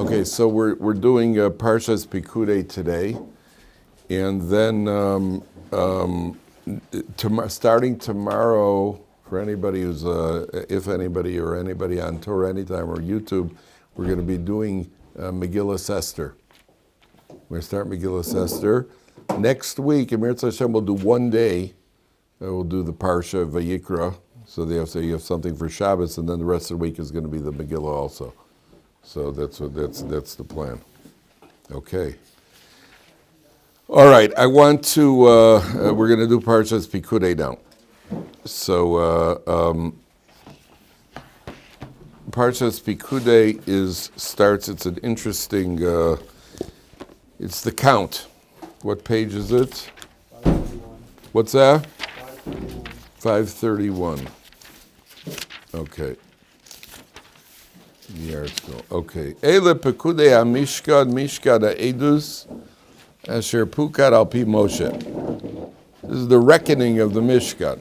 Okay, so we're doing Parsha's Pekudei today, and then starting tomorrow, for anybody who's, if anybody or anybody on Torah Anytime or YouTube, we're going to be doing Megillah Esther. We're going to start Megillah Esther. Next week, Emir Hashem will do one day. We'll do the Parsha of Vayikra, so you have something for Shabbos, and then the rest of the week is going to be the Megillah also. So that's the plan. Okay. All right. I want to. We're going to do Parshas Pekudei now. So Parshas Pekudei starts. It's an interesting. It's the count. What page is it? 531. What's that? 531. 531. Okay. The article. Okay. Ele Pekudei HaMishkan Mishkan HaEdus Asher Pukad Al Pi Moshe. This is the reckoning of the Mishkan.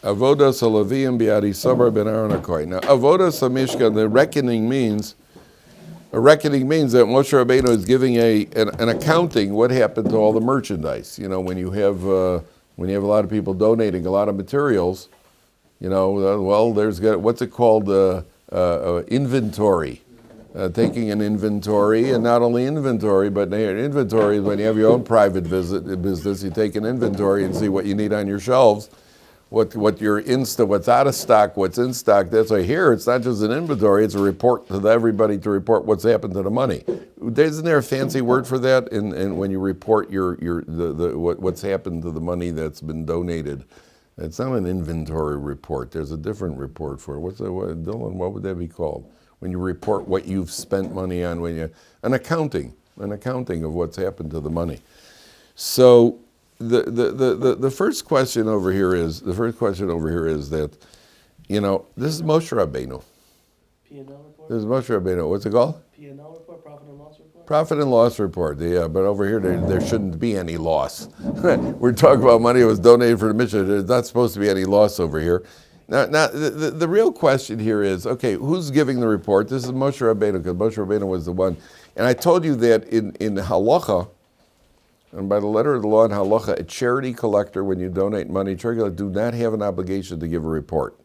Avodas HaLevim Bi'adi Sabar Ben Aaron HaKohen. Now, Avodas HaMishkan, the reckoning means that Moshe Rabbeinu is giving an accounting what happened to all the merchandise. You know, when you have a lot of people donating a lot of materials, you know, well, there's what's it called? Inventory. Taking an inventory, and not only inventory, but inventory, when you have your own private business, you take an inventory and see what you need on your shelves, what's out of stock, what's in stock. That's why here it's not just an inventory; it's a report to everybody to report what's happened to the money. Isn't there a fancy word for that? And when you report what's happened to the money that's been donated, it's not an inventory report. There's a different report for it. Dylan? What would that be called? When you report what you've spent money on, an accounting of what's happened to the money. So the first question over here is that, you know, this is Moshe Rabbeinu. P&L report? This is Moshe Rabbeinu. What's it called? P&L report, profit and loss report? Profit and loss report, yeah, but over here there shouldn't be any loss. We're talking about money that was donated for the mission. There's not supposed to be any loss over here. Now the real question here is, okay, who's giving the report? This is Moshe Rabbeinu, because Moshe Rabbeinu was the one. And I told you that in halacha, and by the letter of the law in halacha, a charity collector, when you donate money, charity collectors do not have an obligation to give a report.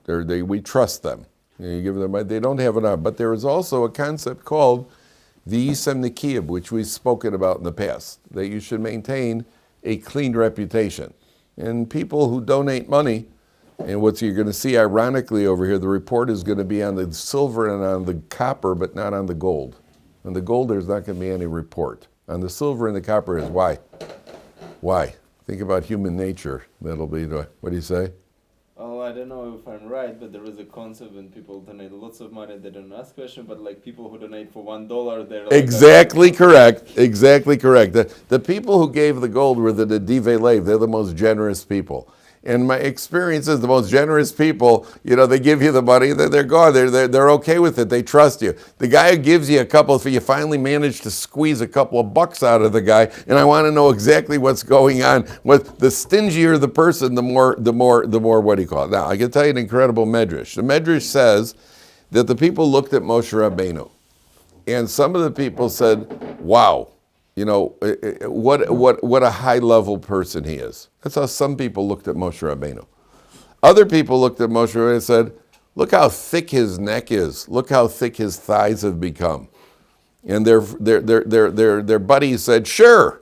We trust them. You give them money, they don't have an. But there is also a concept called the Yisem Nikiyab, which we've spoken about in the past, that you should maintain a clean reputation. And people who donate money, and what you're going to see ironically over here, the report is going to be on the silver and on the copper, but not on the gold. On the gold, there's not going to be any report. On the silver and the copper is why? Why? Think about human nature. That'll be, what do you say? Oh, I don't know if I'm right, but there is a concept when people donate lots of money, they don't ask questions, but like people who donate for $1, they're like... Exactly correct. Exactly correct. The people who gave the gold were the Divei Lev. They're the most generous people. And my experience is the most generous people, you know, they give you the money, they're gone. They're okay with it. They trust you. The guy who gives you you finally manage to squeeze a couple of bucks out of the guy, and I want to know exactly what's going on. The stingier the person, the more what do you call it? Now, I can tell you an incredible medrash. The medrash says that the people looked at Moshe Rabbeinu, and some of the people said, wow, you know, what a high-level person he is. That's how some people looked at Moshe Rabbeinu. Other people looked at Moshe Rabbeinu and said, look how thick his neck is. Look how thick his thighs have become. And their buddies said, sure,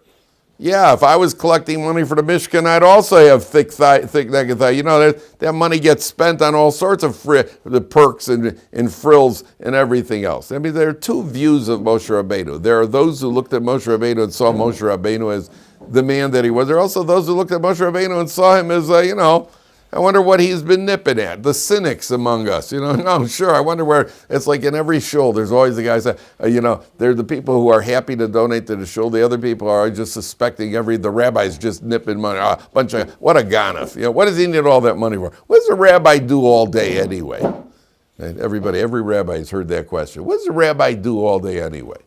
yeah, if I was collecting money for the Mishkan, I'd also have thick neck and thigh. You know, that money gets spent on all sorts of the perks and frills and everything else. I mean, there are two views of Moshe Rabbeinu. There are those who looked at Moshe Rabbeinu and saw Moshe Rabbeinu as the man that he was. There are also those who looked at Moshe Rabbeinu and saw him as, you know, I wonder what he's been nipping at. The cynics among us, you know. No, sure. I wonder where it's like in every shul. There's always the guys that, you know, they're the people who are happy to donate to the shul. The other people are just suspecting the rabbi's just nipping money. What a ganef. You know, what does he need all that money for? What does a rabbi do all day anyway? And every rabbi has heard that question. What does a rabbi do all day anyway?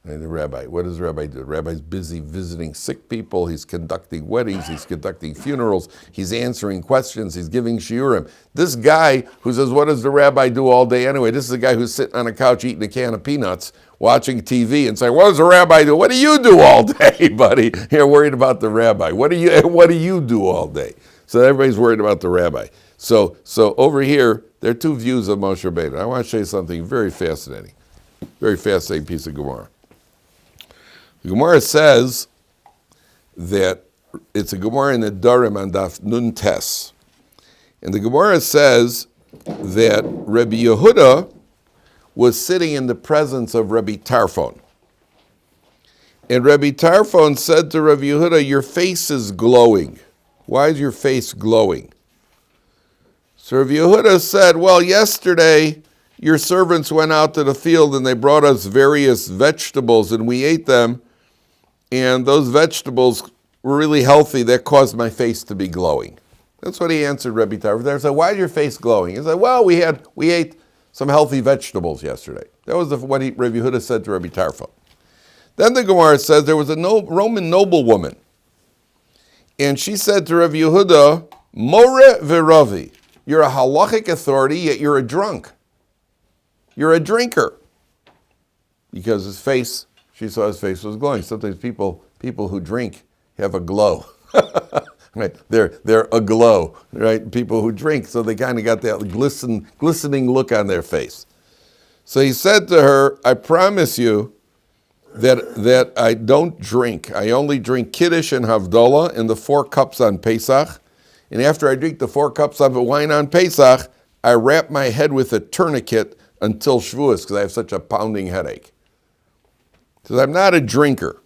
And the rabbi, what does the rabbi do? The rabbi's busy visiting sick people. He's conducting weddings. He's conducting funerals. He's answering questions. He's giving shiurim. This guy who says, what does the rabbi do all day anyway? This is a guy who's sitting on a couch eating a can of peanuts, watching TV and saying, what does the rabbi do? What do you do all day, buddy? You're worried about the rabbi. What do you do all day? So everybody's worried about the rabbi. So over here, there are two views of Moshe Rabbeinu. I want to show you something very fascinating piece of Gemara. The Gemara says that it's a Gemara in the Darim on Daf Nun Tes. And the Gemara says that Rabbi Yehuda was sitting in the presence of Rabbi Tarfon. And Rabbi Tarfon said to Rabbi Yehuda, your face is glowing. Why is your face glowing? So Rabbi Yehuda said, well, yesterday your servants went out to the field and they brought us various vegetables and we ate them. And those vegetables were really healthy. That caused my face to be glowing. That's what he answered Rabbi Tarfon. They said, why is your face glowing? He said, well, we ate some healthy vegetables yesterday. That was what Rabbi Yehuda said to Rabbi Tarfon. Then the Gemara says there was a Roman noblewoman. And she said to Rabbi Yehuda, More v'ravi, you're a halachic authority, yet you're a drunk. You're a drinker. Because his face, she saw his face was glowing. Sometimes people who drink have a glow. Right? They're aglow, right? People who drink, so they kind of got that glistening look on their face. So he said to her, I promise you that I don't drink. I only drink Kiddush and Havdalah and the 4 cups on Pesach. And after I drink the 4 cups of wine on Pesach, I wrap my head with a tourniquet until Shavuos because I have such a pounding headache. He says, I'm not a drinker.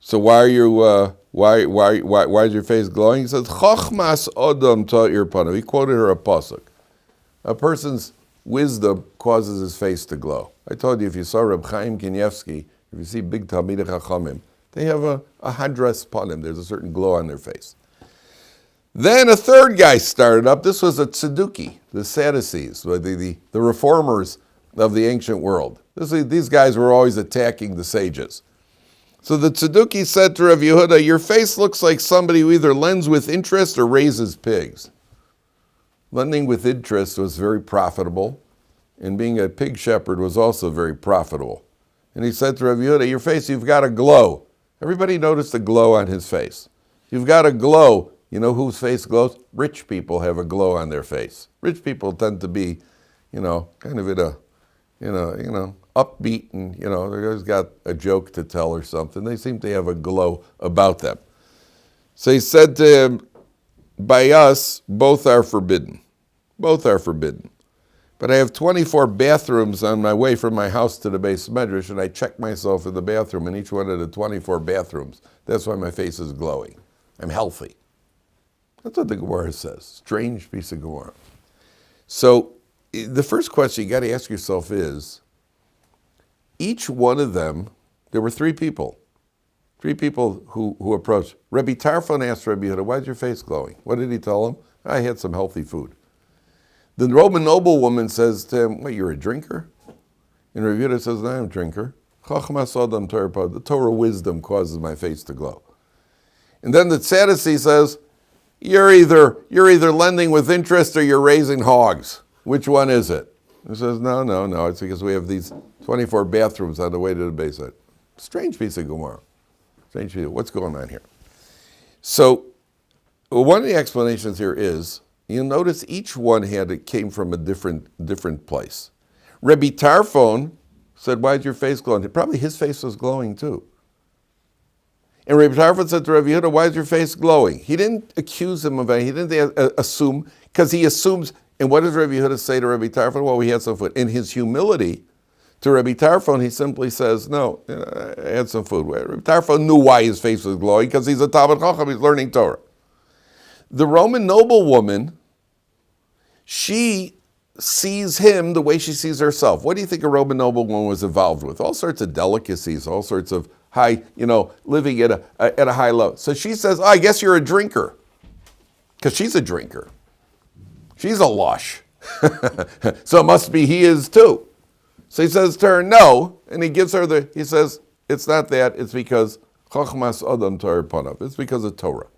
So why are you? Why is your face glowing? He says, Chochmas Odom Ta'ir Panav. He quoted her a pasuk. A person's wisdom causes his face to glow. I told you, if you saw Reb Chaim Kanievsky, if you see big Talmidei Chachamim, they have a hadras panim. There's a certain glow on their face. Then a third guy started up. This was a Tzeduki, the Sadducees, the reformers of the ancient world. These guys were always attacking the sages. So the Tzeduki said to Rav Yehuda, your face looks like somebody who either lends with interest or raises pigs. Lending with interest was very profitable, and being a pig shepherd was also very profitable. And he said to Rav Yehuda, your face, you've got a glow. Everybody noticed the glow on his face. You've got a glow. You know whose face glows? Rich people have a glow on their face. Rich people tend to be, kind of in a, upbeat, and they always got a joke to tell or something. They seem to have a glow about them. So he said to him, by us, both are forbidden. Both are forbidden. But I have 24 bathrooms on my way from my house to the Beis Medrash, and I check myself in the bathroom in each one of the 24 bathrooms. That's why my face is glowing. I'm healthy. That's what the Gemara says. Strange piece of Gemara. So the first question you got to ask yourself is, each one of them, there were 3 people. 3 people who approached. Rabbi Tarfon asked Rabbi Yehuda, why is your face glowing? What did he tell him? I had some healthy food. The Roman noblewoman says to him, what, you're a drinker? And Rabbi Yehuda says, no, I'm a drinker. The Torah wisdom causes my face to glow. And then the Sadducee says, you're either lending with interest or you're raising hogs. Which one is it? He says, no, it's because we have these 24 bathrooms on the way to the Beis. Strange piece of Gemara. Strange piece. What's going on here? So one of the explanations here is, you'll notice each one came from a different place. Rabbi Tarfon said, why is your face glowing? Probably his face was glowing too. And Rabbi Tarfon said to Rabbi Yehuda, why is your face glowing? He didn't accuse him of anything. He didn't assume, because he assumes. And what does Rabbi Yehuda say to Rabbi Tarfon? Well, we had some food. In his humility to Rabbi Tarfon, he simply says, no, I had some food. Rabbi Tarfon knew why his face was glowing, because he's a Talmid Chacham, he's learning Torah. The Roman noblewoman, she sees him the way she sees herself. What do you think a Roman noblewoman was involved with? All sorts of delicacies, all sorts of high, living at a high level. So she says, I guess you're a drinker, because she's a drinker. She's a lush. So it must be he is too. So he says to her, no, and he gives her he says, it's not that, it's because Chochmas Adam Torah Panav. It's because of Torah.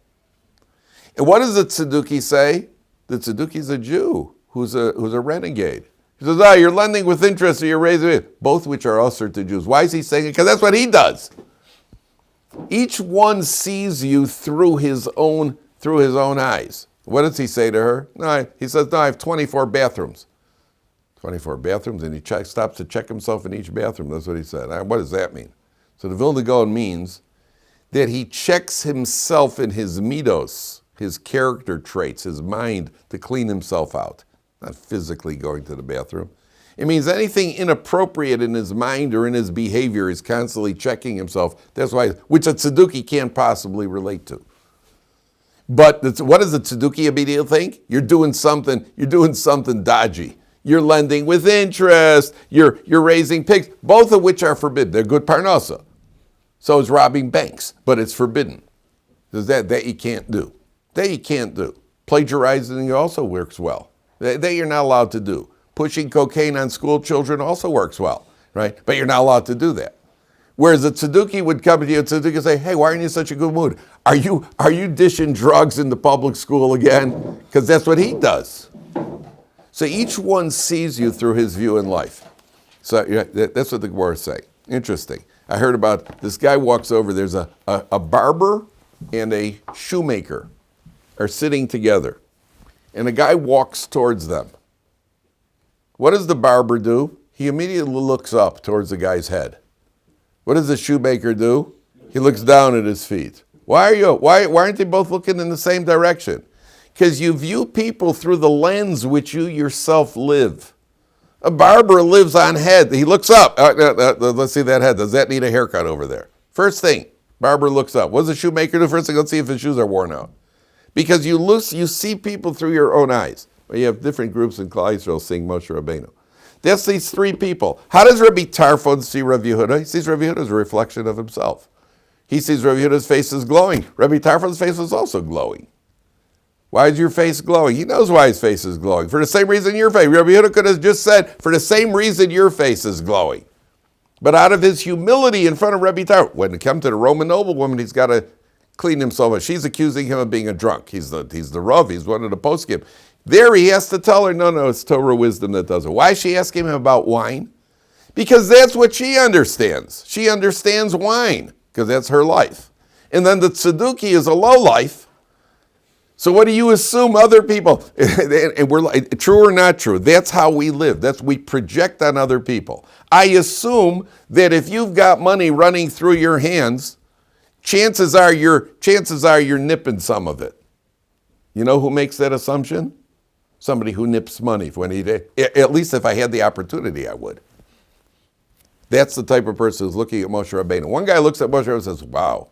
And what does the Tzeduki say? The Tzeduki is a Jew who's a renegade. He says, you're lending with interest or you're raising it, both which are usher to Jews. Why is he saying it? Because that's what he does. Each one sees you through his own eyes. What does he say to her? He says, I have 24 bathrooms. 24 bathrooms, and he stops to check himself in each bathroom. That's what he said. What does that mean? So the Vilna Gaon means that he checks himself in his midos, his character traits, his mind, to clean himself out. Not physically going to the bathroom. It means anything inappropriate in his mind or in his behavior is constantly checking himself. That's why, which a Tzeduki can't possibly relate to. But what does the Tzeduki immediately think? You're doing something dodgy. You're lending with interest. You're raising pigs, both of which are forbidden. They're good parnasa. So is robbing banks, but it's forbidden. Because that you can't do. That you can't do. Plagiarizing also works well. That you're not allowed to do. Pushing cocaine on school children also works well, right? But you're not allowed to do that. Whereas a Tzeduki would come to you, and Tzeduki would say, hey, why aren't you in such a good mood? Are you dishing drugs in the public school again? Because that's what he does. So each one sees you through his view in life. So that's what the Gemara is saying. Interesting. I heard about this guy walks over, there's a barber and a shoemaker are sitting together. And a guy walks towards them. What does the barber do? He immediately looks up towards the guy's head. What does the shoemaker do? He looks down at his feet. Why aren't they both looking in the same direction? Because you view people through the lens which you yourself live. A barber lives on head. He looks up. Let's see that head. Does that need a haircut over there? First thing, barber looks up. What does the shoemaker do? First thing, let's see if his shoes are worn out. Because you see people through your own eyes. Well, you have different groups in Klal Yisrael seeing Moshe Rabbeinu. That's these three people. How does Rabbi Tarfon see Rav Yehuda? He sees Rav Yehuda as a reflection of himself. He sees Rav Yehuda's face is glowing. Rabbi Tarfon's face is also glowing. Why is your face glowing? He knows why his face is glowing. For the same reason your face. Rabbi Yehuda could have just said, for the same reason your face is glowing. But out of his humility in front of Rabbi Tarfon, when it comes to the Roman noblewoman, he's got to clean himself up. She's accusing him of being a drunk. He's the Rav. He's one of the poskim. There he has to tell her, no, it's Torah wisdom that does it. Why is she asking him about wine? Because that's what she understands. She understands wine, because that's her life. And then the Tzeduki is a low life. So what do you assume other people, and we're like, true or not true, that's how we live. We project on other people. I assume that if you've got money running through your hands, chances are you're nipping some of it. You know who makes that assumption? Somebody who nips money. At least if I had the opportunity, I would. That's the type of person who's looking at Moshe Rabbeinu. One guy looks at Moshe Rabbeinu and says, wow,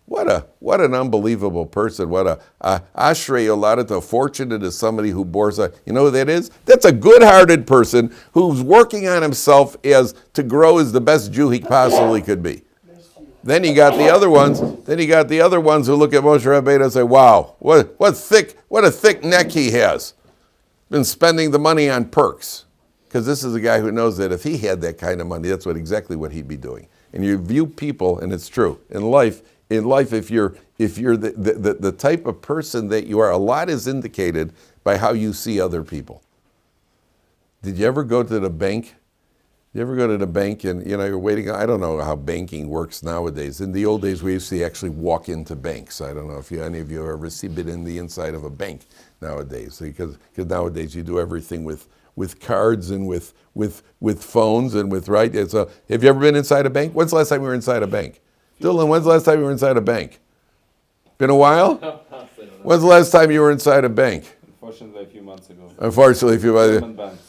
what an unbelievable person. What a ashrei yoladeto, fortunate is somebody who bores a, you know who that is? That's a good-hearted person who's working on himself to grow as the best Jew he possibly could be. Then you got the other ones who look at Moshe Rabbeinu and say, wow, what a thick neck he has. Been spending the money on perks. Because this is a guy who knows that if he had that kind of money, that's exactly what he'd be doing. And you view people, and it's true, in life, if you're the type of person that you are, a lot is indicated by how you see other people. Did you ever go to the bank? You ever go to the bank and you're waiting? I don't know how banking works nowadays. In the old days, we used to actually walk into banks. I don't know if any of you have ever been in the inside of a bank nowadays, because nowadays you do everything with cards and with phones and with right. So have you ever been inside a bank? When's the last time you were inside a bank? Dylan, when's the last time you were inside a bank? Been a while? When's the last time you were inside a bank? Unfortunately, a few months ago. Bank,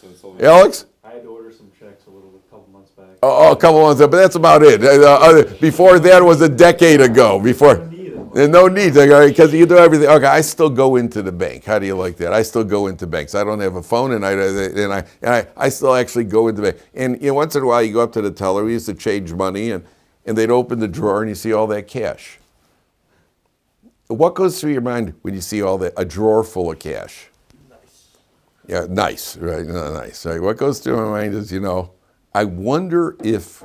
so it's all Alex? I had to order some checks a couple months back. Oh, a couple months ago, but that's about it. Before that was a decade ago. No need, because you do everything. Okay, I still go into the bank. How do you like that? I still go into banks. I don't have a phone, and I still actually go into the bank. And once in a while, you go up to the teller. We used to change money, and they'd open the drawer, and you see all that cash. What goes through your mind when you see a drawer full of cash? Nice. Yeah, nice, right? No, nice. Right? What goes through my mind is, I wonder if,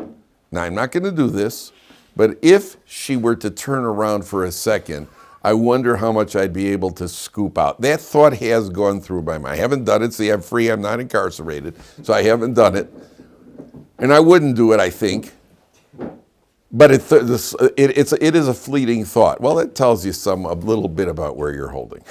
now I'm not going to do this, but if she were to turn around for a second, I wonder how much I'd be able to scoop out. That thought has gone through my mind. I haven't done it. See, I'm free. I'm not incarcerated. So I haven't done it. And I wouldn't do it, I think. But it is a fleeting thought. Well, it tells you a little bit about where you're holding.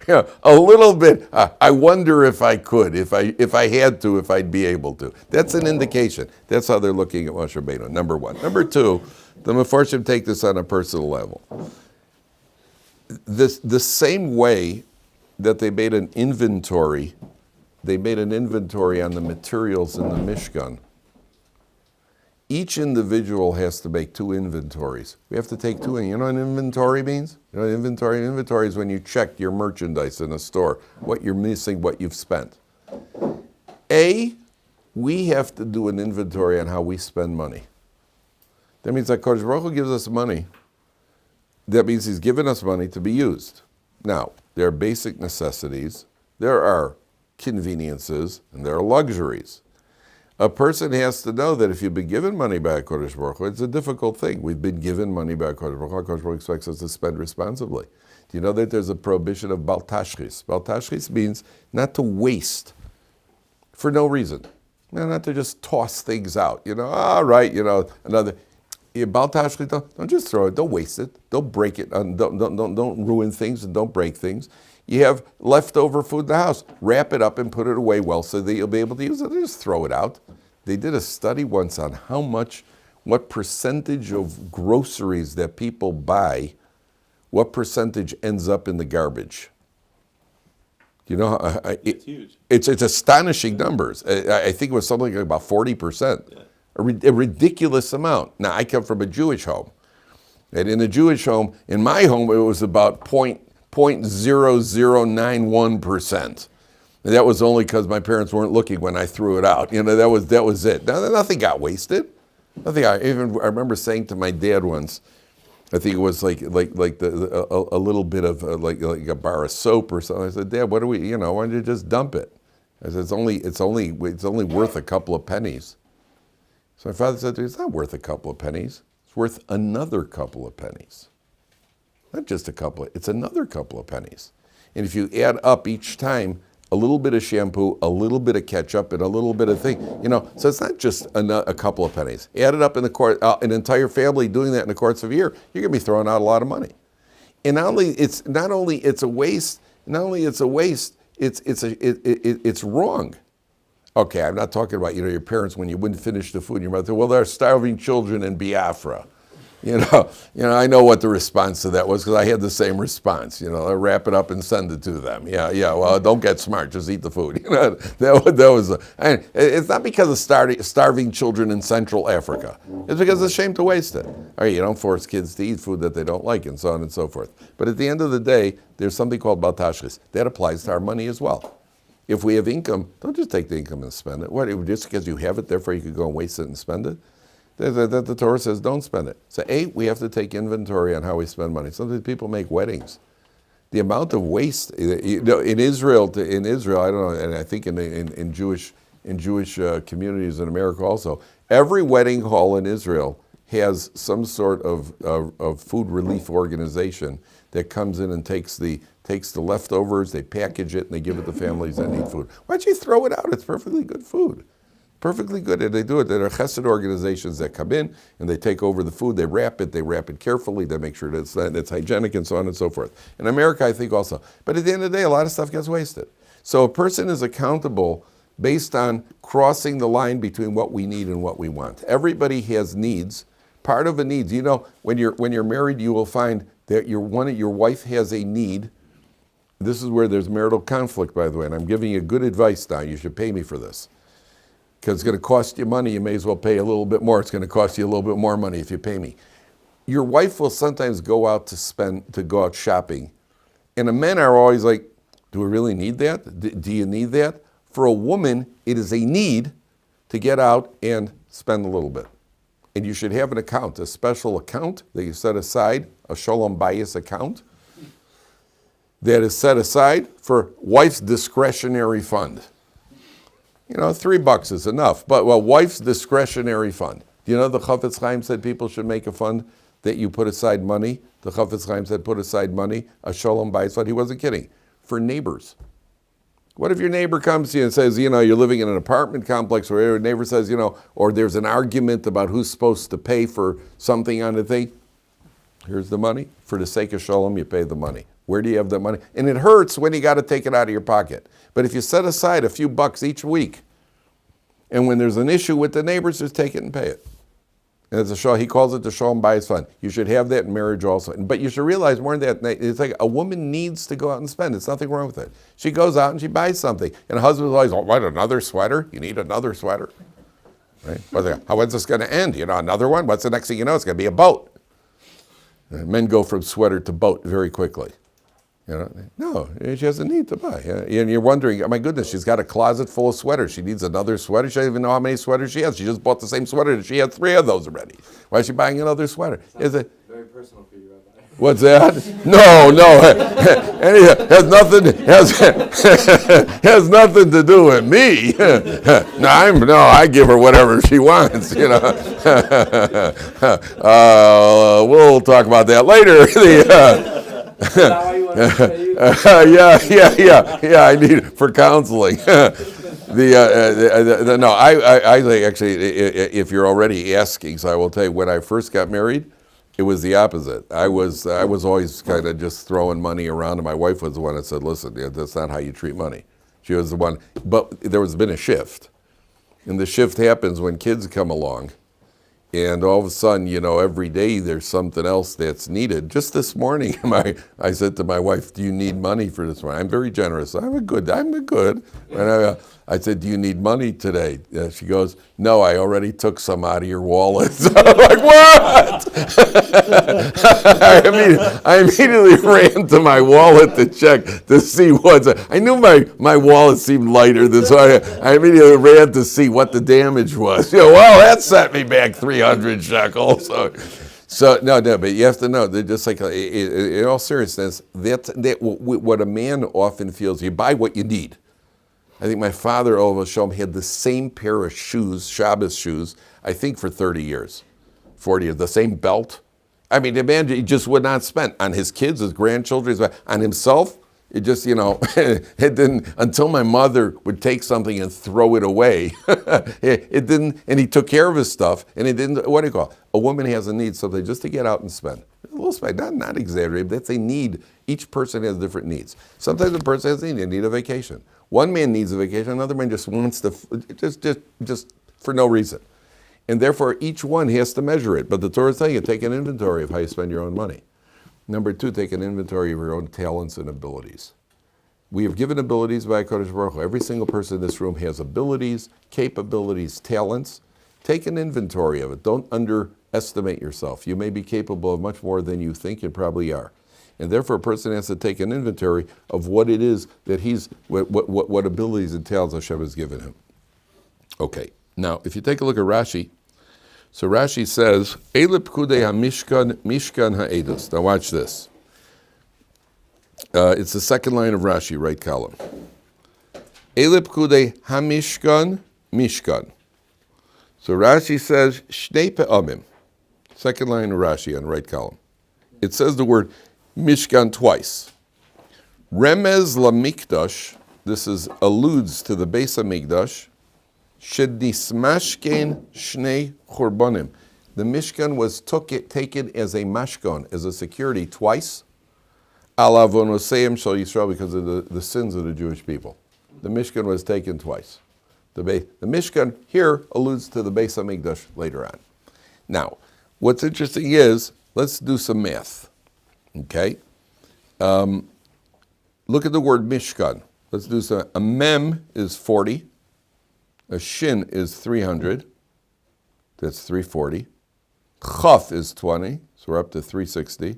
Yeah, a little bit. I wonder if I could, if I had to, if I'd be able to. That's an indication. That's how they're looking at Moshe Rabbeinu, number one. Number two, the Mefarshim take this on a personal level. The same way that they made an inventory on the materials in the Mishkan. Each individual has to make two inventories. We have to take two. You know what an inventory means? You know what inventory? An inventory is when you check your merchandise in a store, what you're missing, what you've spent. We have to do an inventory on how we spend money. That means that Kodesh Baruch Hu gives us money. That means He's given us money to be used. Now, there are basic necessities, there are conveniences, and there are luxuries. A person has to know that if you've been given money by HaKadosh Baruch Hu, it's a difficult thing. We've been given money by HaKadosh Baruch Hu. HaKadosh Baruch Hu expects us to spend responsibly. Do you know that there's a prohibition of bal tashchis? Bal tashchis means not to waste for no reason. Not to just toss things out. All right, another. Bal tashchis, don't just throw it. Don't waste it. Don't break it. Don't ruin things and don't break things. You have leftover food in the house. Wrap it up and put it away well so that you'll be able to use it. Don't just throw it out. They did a study once on what percentage of groceries that people buy, what percentage ends up in the garbage. It's huge. It's astonishing numbers. I think it was something like about 40%. Yeah. A ridiculous amount. Now, I come from a Jewish home. And in a Jewish home, in my home, it was about 0.0091%. And that was only because my parents weren't looking when I threw it out. That was it. Now, nothing got wasted. Nothing. I remember saying to my dad once, I think it was like a little bit of like a bar of soap or something. I said, Dad, what do we? Why don't you just dump it? I said, it's only worth a couple of pennies. So my father said to me, it's not worth a couple of pennies. It's worth another couple of pennies. Not just a couple, it's another couple of pennies. And if you add up each time a little bit of shampoo, a little bit of ketchup, and a little bit of thing, so it's not just a couple of pennies. Add it up in the course, an entire family doing that in the course of a year, you're going to be throwing out a lot of money. And not only it's a waste, it's wrong. Okay, I'm not talking about your parents when you wouldn't finish the food. Your mother, well, there are starving children in Biafra. I know what the response to that was because I had the same response. I wrap it up and send it to them. Yeah. Well, don't get smart, just eat the food. That was. It's not because of starving children in Central Africa. It's because it's a shame to waste it. All right, you don't force kids to eat food that they don't like, and so on and so forth. But at the end of the day, there's something called bal tashchis that applies to our money as well. If we have income, don't just take the income and spend it. What? Just because you have it, therefore you could go and waste it and spend it? The Torah says don't spend it. So we have to take inventory on how we spend money. Sometimes people make weddings. The amount of waste in Israel, I don't know, and I think in Jewish communities in America also, every wedding hall in Israel has some sort of food relief organization that comes in and takes the leftovers, they package it, and they give it to families that need food. Why don't you throw it out? It's perfectly good food. Perfectly good, and they do it. There are chesed organizations that come in and they take over the food. They wrap it carefully. They make sure that it's hygienic and so on and so forth. In America, I think also. But at the end of the day, a lot of stuff gets wasted. So a person is accountable based on crossing the line between what we need and what we want. Everybody has needs. Part of a need, when you're married, you will find that your wife has a need. This is where there's marital conflict, by the way, and I'm giving you good advice now. You should pay me for this. Because it's going to cost you money, you may as well pay a little bit more. It's going to cost you a little bit more money if you pay me. Your wife will sometimes go out to go out shopping. And the men are always like, do we really need that? Do you need that? For a woman, it is a need to get out and spend a little bit. And you should have an account, a special account that you set aside, a shalom bayis account, that is set aside for wife's discretionary fund. $3 is enough. But wife's discretionary fund. Do you know the Chafetz Chaim said people should make a fund that you put aside money? The Chafetz Chaim said put aside money, a shalom bayis fund. He wasn't kidding. For neighbors. What if your neighbor comes to you and says, you're living in an apartment complex where your neighbor says, or there's an argument about who's supposed to pay for something on the thing? Here's the money. For the sake of shalom, you pay the money. Where do you have that money? And it hurts when you got to take it out of your pocket. But if you set aside a few bucks each week, and when there's an issue with the neighbors, just take it and pay it. And it's he calls it the Shalom Bayis Fund. You should have that in marriage also. But you should realize more than that, it's like a woman needs to go out and spend. There's nothing wrong with it. She goes out and she buys something. And a husband's always, what, another sweater? You need another sweater? Right? When's this going to end? Another one? What's the next thing you know? It's going to be a boat. Men go from sweater to boat very quickly. No, she has a need to buy. And you're wondering, oh my goodness, she's got a closet full of sweaters. She needs another sweater. She doesn't even know how many sweaters she has. She just bought the same sweater. She had 3 of those already. Why is she buying another sweater? Is it very personal for you, Rabbi? What's that? No. Has nothing to do with me. I give her whatever she wants. We'll talk about that later. I need it for counseling. I actually, if you're already asking, so I will tell you, when I first got married, it was the opposite. I was always kind of just throwing money around, and my wife was the one that said, listen, that's not how you treat money. She was the one, but there has been a shift. And the shift happens when kids come along. And all of a sudden, every day there's something else that's needed. Just this morning, I said to my wife, do you need money for this one? I'm very generous. I'm a good. And I said, do you need money today? She goes, no, I already took some out of your wallet. I'm like, what? I immediately ran to my wallet to check to see what's. I knew my wallet seemed lighter, so I immediately ran to see what the damage was. Well, that set me back 300 shekels. So no, but you have to know that just like in all seriousness, that what a man often feels, you buy what you need. I think my father, Olav Shalom, had the same pair of shoes, Shabbos shoes, I think for 30 years, 40 years, the same belt. I mean, the man, he just would not spend on his kids, his grandchildren, on himself. It just, it didn't, until my mother would take something and throw it away, it didn't, and he took care of his stuff, and it didn't, what do you call it? A woman has a need, something just to get out and spend. A little spend, not exaggerate, but that's a need. Each person has different needs. Sometimes a person has a need of vacation. One man needs a vacation, another man just wants to, just for no reason. And therefore, each one has to measure it. But the Torah is telling you, take an inventory of how you spend your own money. Number 2, take an inventory of your own talents and abilities. We have given abilities by HaKadosh Baruch Hu. Every single person in this room has abilities, capabilities, talents. Take an inventory of it. Don't underestimate yourself. You may be capable of much more than you think you probably are. And therefore, a person has to take an inventory of what it is that what abilities and talents Hashem has given him. Okay, now, if you take a look at Rashi, so Rashi says, Eile Pekudei HaMishkan, Mishkan HaEdus. Now watch this. It's the second line of Rashi, right column. Eile Pekudei HaMishkan, Mishkan. So Rashi says, Shnei Pe'amim. Second line of Rashi on right column. It says the word Mishkan twice. Remez LaMikdash, this alludes to the Beis HaMikdash, Shednismashken Shnei Churbanim. The Mishkan was taken as a mashkon, as a security twice, ala vonoseim shel Yisrael, because of the sins of the Jewish people. The Mishkan was taken twice. The Mishkan here alludes to the Beis HaMikdash later on. Now, what's interesting is, let's do some math. Okay? Look at the word Mishkan. Let's do some. A mem is 40. A shin is 300. That's 340. Chaf is 20. So we're up to 360.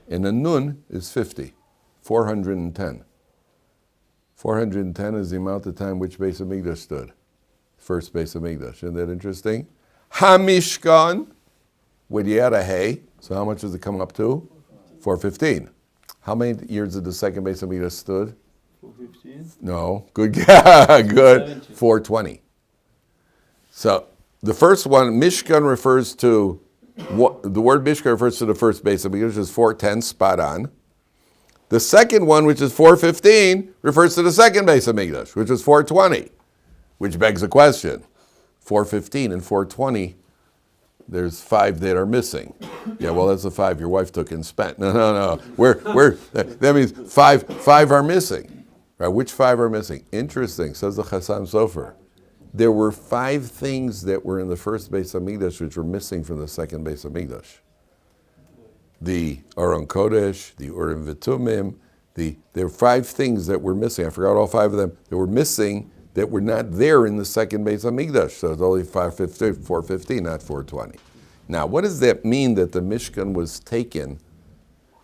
And a nun is 50. 410. 410 is the amount of time which Beis HaMikdash stood. First Beis HaMikdash. Isn't that interesting? HaMishkan. When you add a hey, so how much does it come up to? 415. How many years did the second Beis HaMikdash stood? 415. No, good, good. 70. 420. So the first one, Mishkan refers to the word Mishkan refers to the first base of Mikdash, which is 410, spot on. The second one, which is 415, refers to the second base of Mikdash, which is 420, which begs a question. 415 and 420, there's 5 that are missing. Yeah, well, that's the 5 your wife took and spent. No. That means five are missing. Right? Which 5 are missing? Interesting, says the Chassam Sofer. There were 5 things that were in the first base of Mikdash which were missing from the second base of Mikdash. The Aron Kodesh, the Urim V'Tumim, there were 5 things that were missing. I forgot all 5 of them. That were missing that were not there in the second base of Mikdash. So it's only 415, not 420. Now, what does that mean that the Mishkan was taken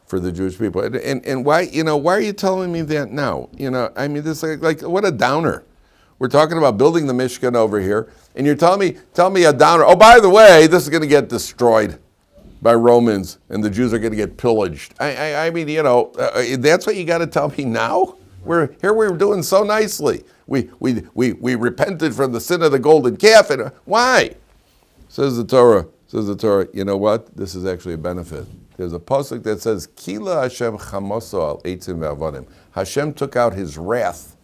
for the Jewish people? And why, why are you telling me that now? This is like what a downer. We're talking about building the Mishkan over here, and you're telling me a downer. Oh, by the way, this is going to get destroyed by Romans, and the Jews are going to get pillaged. That's what you got to tell me now. We're doing so nicely. We repented from the sin of the golden calf, and why? Says the Torah. You know what? This is actually a benefit. There's a pasuk that says, "Kila Hashem chamoso al eitzim ve'avonim." Hashem took out His wrath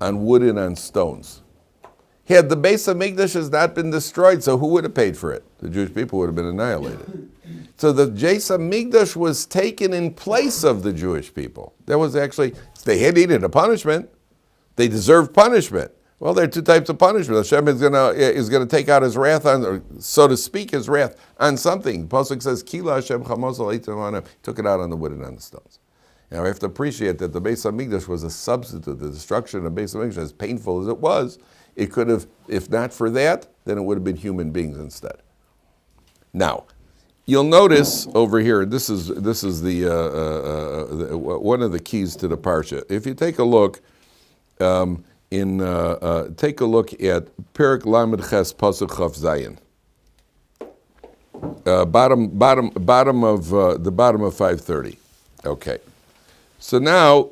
on wood and on stones. Had the base of Mikdash has not been destroyed, so who would have paid for it? The Jewish people would have been annihilated. So the base of Mikdash was taken in place of the Jewish people. There was actually, they had needed a punishment. They deserved punishment. Well, there are 2 types of punishment. Hashem is going to take out His wrath on, or so to speak, His wrath on something. The pasuk says, "Kila Hashem chamos al eitim," took it out on the wood and on the stones. Now, we have to appreciate that the Beis HaMikdash was a substitute. The destruction of the Beis HaMikdash, as painful as it was, it could have, if not for that, then it would have been human beings instead. Now, you'll notice over here, this is the one of the keys to the Parsha. If you take a look, take a look at Perek Lamed Ches Pasuk Chaf Zayin. Bottom of 530. Okay. So now,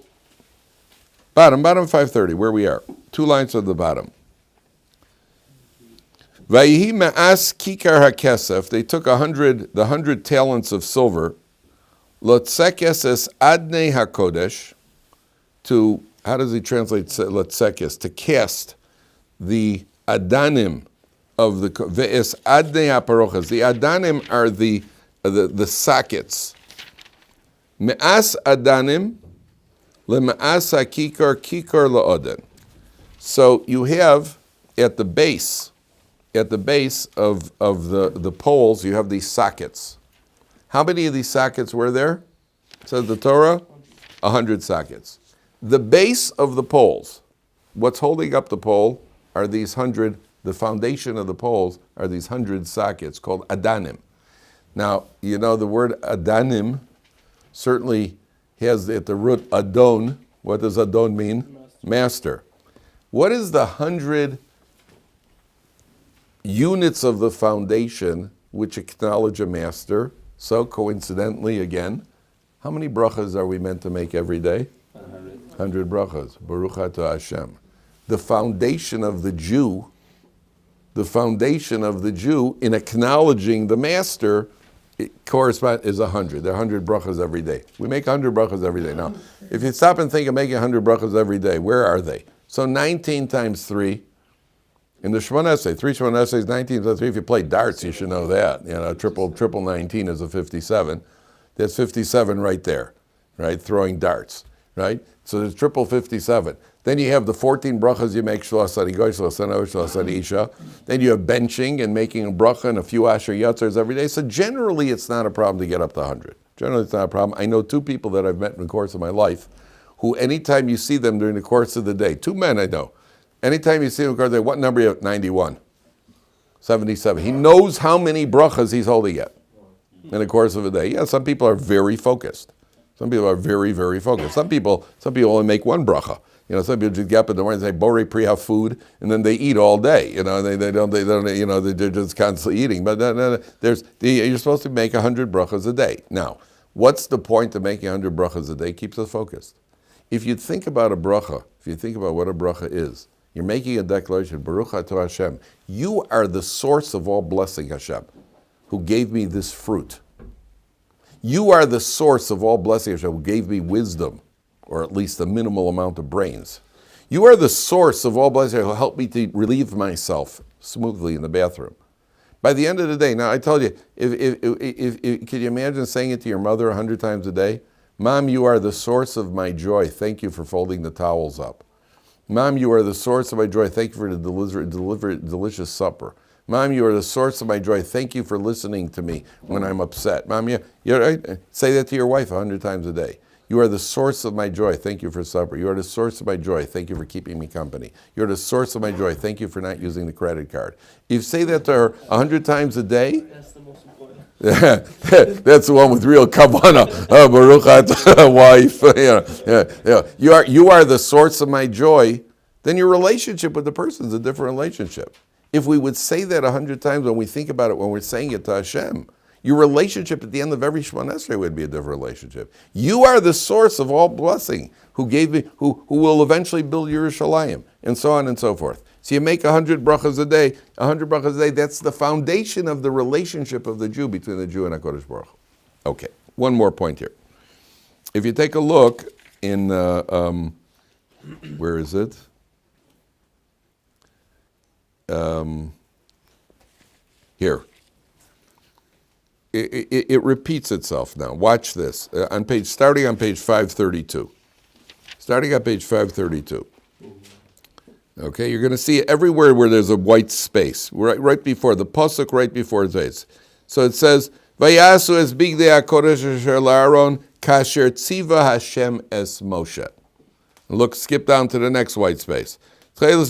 bottom 530, where we are. 2 lines on the bottom. Vayihi ma'as kikar hakesef. They took the 100 talents of silver. Lotsekes es adnei hakodesh. To, how does he translate lotsekes? To cast the adanim of the ve'es adnei haparochas. The adanim are the sockets. Me'as adanim le'me'as hakikar kikar la'oden. So you have at the base of the poles, you have these sockets. How many of these sockets were there? Says the Torah, 100 sockets. The base of the poles, what's holding up the pole are these 100. The foundation of the poles are these 100 sockets called adanim. Now the word adanim certainly has at the root adon. What does adon mean? Master. What is the 100 units of the foundation which acknowledge a master? So coincidentally again, how many brachas are we meant to make every day? 100 brachas. Baruch atah Hashem. The foundation of the Jew in acknowledging the master, it is 100. There are 100 brachas every day. We make 100 brachas every day. Now, if you stop and think of making 100 brachas every day, where are they? So 19 times 3. In the Shemona Esrei, 3 Shemona Esrei is 19 times 3. If you play darts, you should know that. Triple 19 is a 57. That's 57 right there, right? Throwing darts, right? So there's triple 57. Then you have the 14 brachas you make, Shlos Ani Goy, Shlos Ani Osh, Shlos Ani Isha. Then you have benching and making a bracha and a few Asher Yatzers every day. So generally, it's not a problem to get up to 100. Generally, it's not a problem. I know 2 people that I've met in the course of my life who anytime you see them during the course of the day, 2 men I know, anytime you see them in the course of the day, what number are you at? 91, 77. He knows how many brachas he's holding at in the course of a day. Yeah, some people are very focused. Some people are very, very focused. Some people only make 1 bracha. Some people just get up in the morning and say, "Borei pri food," and then they eat all day. They don't. They're just constantly eating. But you're supposed to make 100 brachas a day. Now, what's the point of making 100 brachas a day? Keeps us focused. If you think about a bracha, if you think about what a bracha is, you're making a declaration, Baruch Atah Hashem. You are the source of all blessing, Hashem, who gave me this fruit. You are the source of all blessing, Hashem, who gave me wisdom, or at least a minimal amount of brains. You are the source of all blessing, who helped me to relieve myself smoothly in the bathroom. By the end of the day, now I told you, can you imagine saying it to your mother 100 times a day? Mom, you are the source of my joy. Thank you for folding the towels up. Mom, you are the source of my joy. Thank you for the delicious supper. Mom, you are the source of my joy. Thank you for listening to me when I'm upset. Mom, you're right. Say that to your wife 100 times a day. You are the source of my joy. Thank you for supper. You are the source of my joy. Thank you for keeping me company. You are the source of my joy. Thank you for not using the credit card. You say that to her 100 times a day. That's the most important. That's the one with real kavana. Baruch atah, wife. You are the source of my joy. Then your relationship with the person is a different relationship. If we would say that 100 times when we think about it, when we're saying it to Hashem, your relationship at the end of every Shemona Esrei would be a different relationship. You are the source of all blessing, who will eventually build Yerushalayim, and so on and so forth. So you make 100 brachas a day, that's the foundation of the relationship of the Jew, between the Jew and HaKadosh Baruch Hu. Okay, one more point here. If you take a look in, where is it? Here. It repeats itself now. Watch this. Starting on page 532. Starting on page 532. Okay, you're going to see everywhere where there's a white space, right before the pasuk, right before it says. So it says, "Vayasu es bigdei hakodesh asher la'aron kasher tziva Hashem es Moshe." Look, skip down to the next white space. Kasher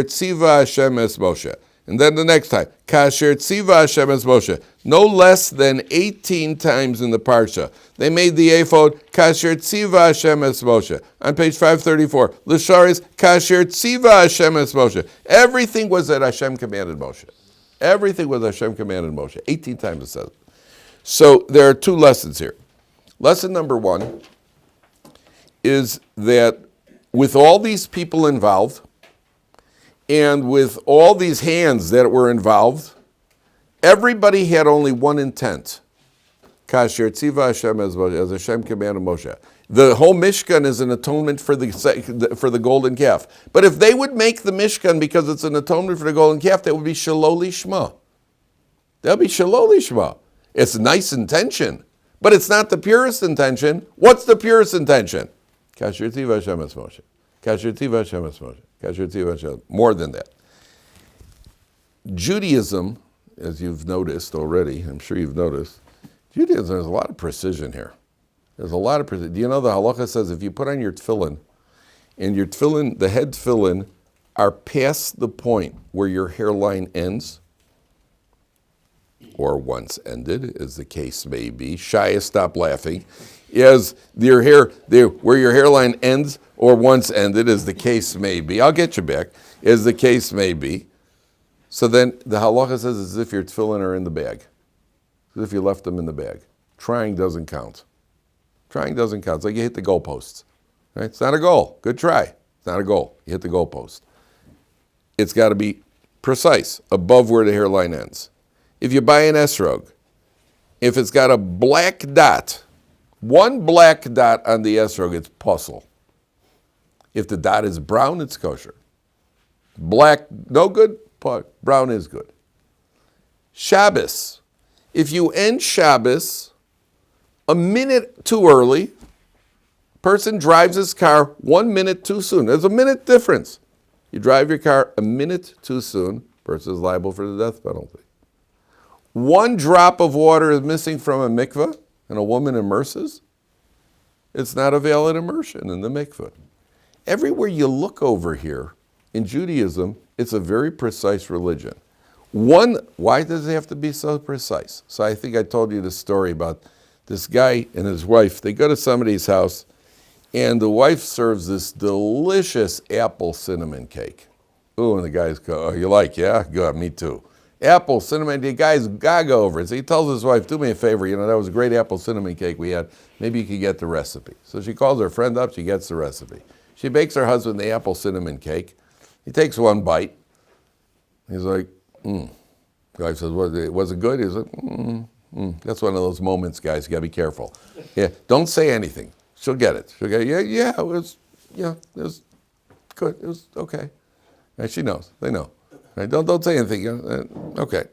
tziva Hashem es Moshe. And then the next time, Kasher tziva Hashem es Moshe. No less than 18 times in the Parsha. They made the ephod, Kasher tziva Hashem es Moshe. On page 534, L'sharis, Kasher tziva Hashem es Moshe. Everything was that Hashem commanded Moshe. Everything was Hashem commanded Moshe. 18 times it says. So there are two lessons here. Lesson number one is that with all these people involved, and with all these hands that were involved, everybody had only one intent. Kasher tziva Hashem es Moshe, as Hashem commanded Moshe. The whole Mishkan is an atonement for the golden calf. But if they would make the Mishkan because it's an atonement for the golden calf, that would be shaloli shma. That would be shaloli shma. It's a nice intention, but it's not the purest intention. What's the purest intention? Kasher tziva Hashem es Moshe. Kasher tziva Hashem es Moshe. More than that. Judaism, as you've noticed already, I'm sure you've noticed, Judaism, there's a lot of precision here. There's a lot of precision. Do you know the halacha says if you put on your tefillin, and your tefillin, the head tefillin, are past the point where your hairline ends, or once ended, as the case may be. Shia, stop laughing. Is your hair where your hairline ends or once ended, as the case may be. I'll get you back, as the case may be. So then the halacha says as if your tefillin are in the bag, as if you left them in the bag. Trying doesn't count. Trying doesn't count. It's like you hit the goalpost. Right? It's not a goal. Good try. It's not a goal. You hit the goalpost. It's got to be precise, above where the hairline ends. If you buy an esrog, if it's got a black dot, one black dot on the esrog, it's puzzle. If the dot is brown, it's kosher. Black, no good. Brown is good. Shabbos. If you end Shabbos a minute too early, person drives his car 1 minute too soon. There's a minute difference. You drive your car a minute too soon, person is liable for the death penalty. One drop of water is missing from a mikveh, and a woman immerses, it's not a valid immersion in the mikveh. Everywhere you look over here, in Judaism, it's a very precise religion. Why does it have to be so precise? So I think I told you the story about this guy and his wife. They go to somebody's house, and the wife serves this delicious apple cinnamon cake. Ooh, and the guys go, "Oh, you like? Yeah, good, me too." Apple cinnamon, the guy's gaga over it. So he tells his wife, do me a favor, that was a great apple cinnamon cake we had. Maybe you could get the recipe. So she calls her friend up, she gets the recipe. She bakes her husband the apple cinnamon cake. He takes one bite. He's like, The guy says, was it good? He's like, That's one of those moments, guys, you gotta be careful. Yeah, don't say anything. She'll get it. She'll get, it was good, it was okay. And she knows, they know. Right? Don't say anything. Okay.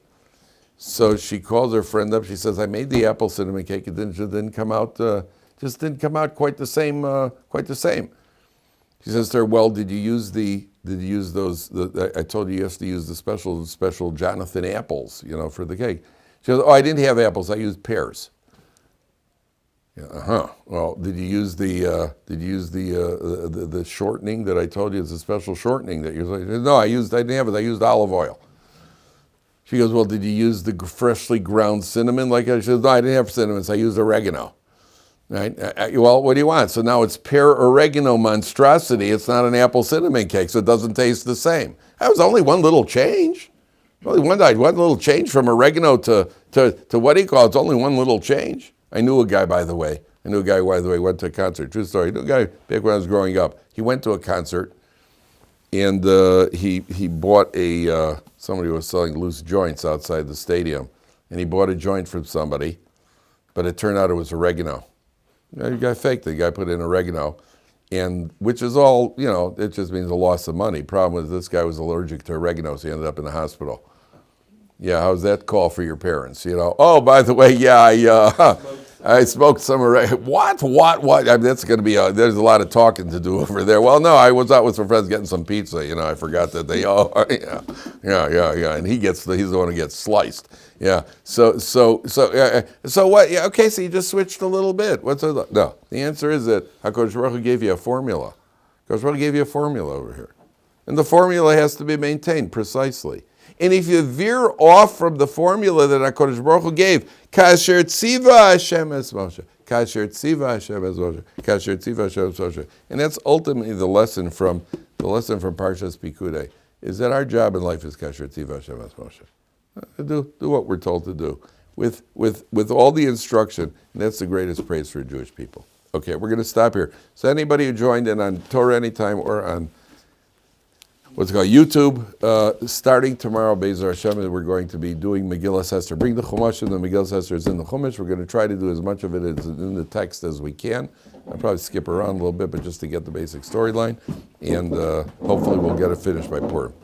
So she calls her friend up. She says, "I made the apple cinnamon cake. It didn't come out. Just didn't come out quite the same. Quite the same." She says to her, "Well, did you use those? I told you have to use the special Jonathan apples, for the cake." She goes, "Oh, I didn't have apples. I used pears." Yeah, Well, did you use the shortening that I told you is a special shortening that you're like? No, I didn't have it. I used olive oil. She goes, "Well, did you use the freshly ground cinnamon like I?" She says, "No, I didn't have cinnamon. So I used oregano." Right? Well, what do you want? So now it's pear oregano monstrosity. It's not an apple cinnamon cake, so it doesn't taste the same. That was only one little change. Only one little change from oregano to what do you call it? It's only one little change. I knew a guy, by the way. Went to a concert. True story. I knew a guy back when I was growing up. He went to a concert, and he bought somebody was selling loose joints outside the stadium, and he bought a joint from somebody, but it turned out it was oregano. The guy faked it. The guy put in oregano, and which is all, it just means a loss of money. Problem was this guy was allergic to oregano, so he ended up in the hospital. Yeah, how's that call for your parents? Oh, by the way, I smoked some oregano. What? I mean, that's going to be there's a lot of talking to do over there. Well, no, I was out with some friends getting some pizza. I forgot that they. Oh, yeah. And he's the one who gets sliced. Yeah. So what? Yeah. Okay. So you just switched a little bit. No. The answer is that HaKadosh Baruch Hu gave you a formula. HaKadosh Baruch Hu gave you a formula over here, and the formula has to be maintained precisely. And if you veer off from the formula that HaKadosh Baruch Hu gave, Kasher Tziva Hashem es Moshe, Kasher Tziva Hashem es Moshe, Kasher Tziva Hashem es Moshe. And that's ultimately the lesson from Parsha's Pekudei, is that our job in life is Kasher Tziva Hashem es Moshe. Do what we're told to do with all the instruction, and that's the greatest praise for Jewish people. Okay, we're going to stop here. So anybody who joined in on Torah Anytime or on what's it called, YouTube, starting tomorrow, Be'ezer Hashem, we're going to be doing Megillas Esther. Bring the Chumash, and the Megillas Esther is in the Chumash. We're going to try to do as much of it as in the text as we can. I'll probably skip around a little bit, but just to get the basic storyline. And hopefully we'll get it finished by Purim.